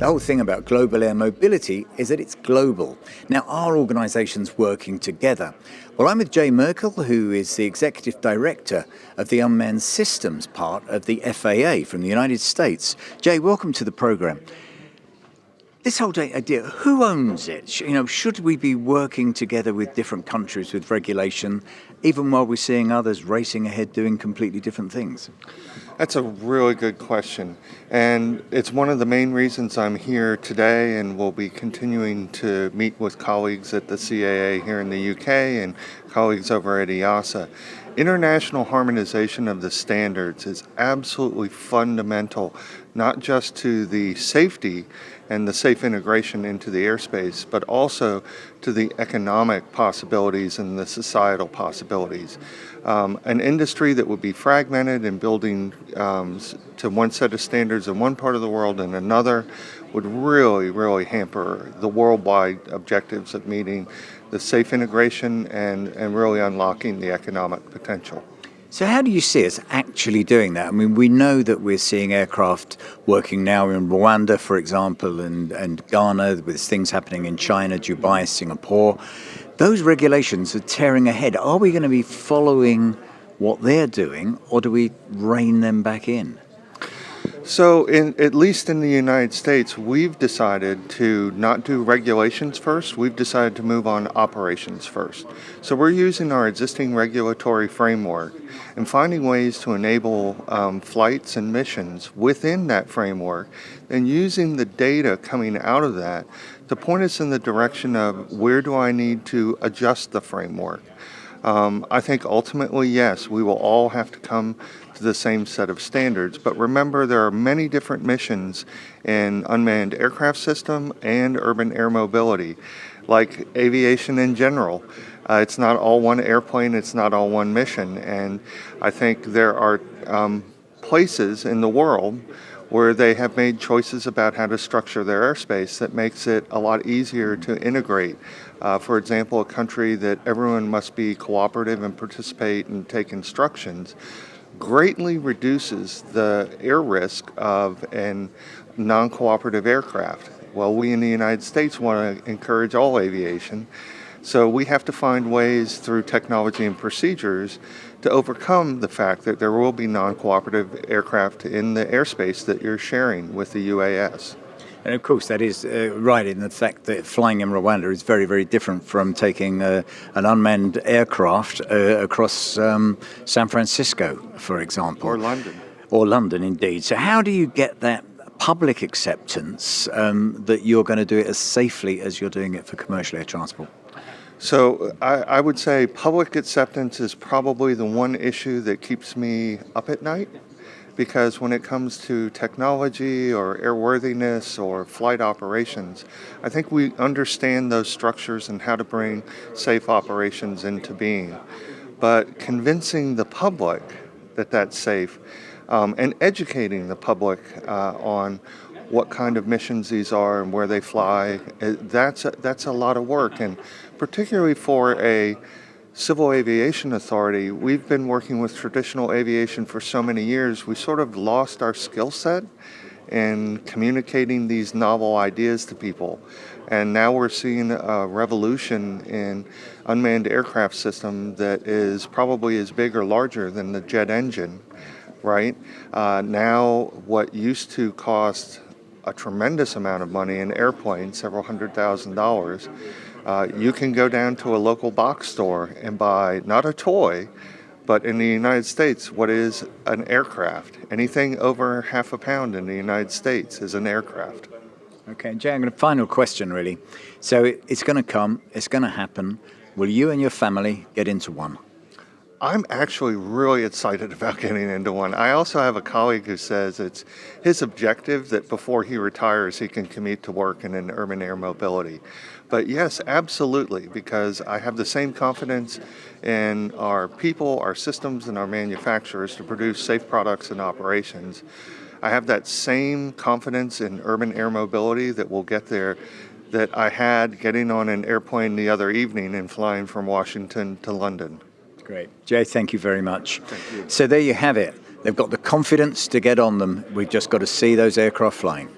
whole thing about global air mobility is that it's global. Now, are organisations working together? Well, I'm with Jay Merkle, who is the Executive Director of the Unmanned Systems part of the FAA from the United States. Jay, welcome to the programme. This whole idea, who owns it? Should we be working together with different countries with regulation, even while we're seeing others racing ahead doing completely different things? That's a really good question, and it's one of the main reasons I'm here today, and will be continuing to meet with colleagues at the CAA here in the UK and colleagues over at EASA. International harmonization of the standards is absolutely fundamental, not just to the safety and the safe integration into the airspace, but also to the economic possibilities and the societal possibilities. An industry that would be fragmented and building to one set of standards in one part of the world and another would really hamper the worldwide objectives of meeting the safe integration and really unlocking the economic potential. So how do you see us actually doing that? I mean, we know that we're seeing aircraft working now in Rwanda, for example, and Ghana, with things happening in China, Dubai, Singapore. Those regulations are tearing ahead. Are we going to be following what they're doing, or do we rein them back in? So at least in the United States, we've decided to not do regulations first. We've decided to move on operations first. So we're using our existing regulatory framework and finding ways to enable flights and missions within that framework, and using the data coming out of that to point us in the direction of where do I need to adjust the framework. I think ultimately, yes, we will all have to come to the same set of standards. But remember, there are many different missions in unmanned aircraft system and urban air mobility, like aviation in general. It's not all one airplane, it's not all one mission. And I think there are places in the world where they have made choices about how to structure their airspace that makes it a lot easier to integrate. For example, a country that everyone must be cooperative and participate and take instructions greatly reduces the air risk of a non-cooperative aircraft. Well, we in the United States want to encourage all aviation, so we have to find ways through technology and procedures to overcome the fact that there will be non-cooperative aircraft in the airspace that you're sharing with the UAS. And of course, that is right in the fact that flying in Rwanda is very, very different from taking an unmanned aircraft across San Francisco, for example. Or London. Or London, indeed. So how do you get that public acceptance that you're going to do it as safely as you're doing it for commercial air transport? So I would say public acceptance is probably the one issue that keeps me up at night, because when it comes to technology or airworthiness or flight operations, I think we understand those structures and how to bring safe operations into being. But convincing the public that that's safe and educating the public on what kind of missions these are and where they fly, that's a lot of work. And particularly for a civil aviation authority, we've been working with traditional aviation for so many years, we sort of lost our skill set in communicating these novel ideas to people. And now we're seeing a revolution in unmanned aircraft system that is probably as big or larger than the jet engine, right? Now what used to cost a tremendous amount of money in airplanes, several $100,000, you can go down to a local box store and buy not a toy, but in the United States, what is an aircraft? Anything over half a pound in the United States is an aircraft. Okay, Jay, I'm going to final question, really. So it's going to come, it's going to happen. Will you and your family get into one? I'm actually really excited about getting into one. I also have a colleague who says it's his objective that before he retires, he can commute to work in an urban air mobility. But yes, absolutely, because I have the same confidence in our people, our systems, and our manufacturers to produce safe products and operations. I have that same confidence in urban air mobility that we'll get there that I had getting on an airplane the other evening and flying from Washington to London. Great. Jay, thank you very much. Thank you. So there you have it. They've got the confidence to get on them. We've just got to see those aircraft flying.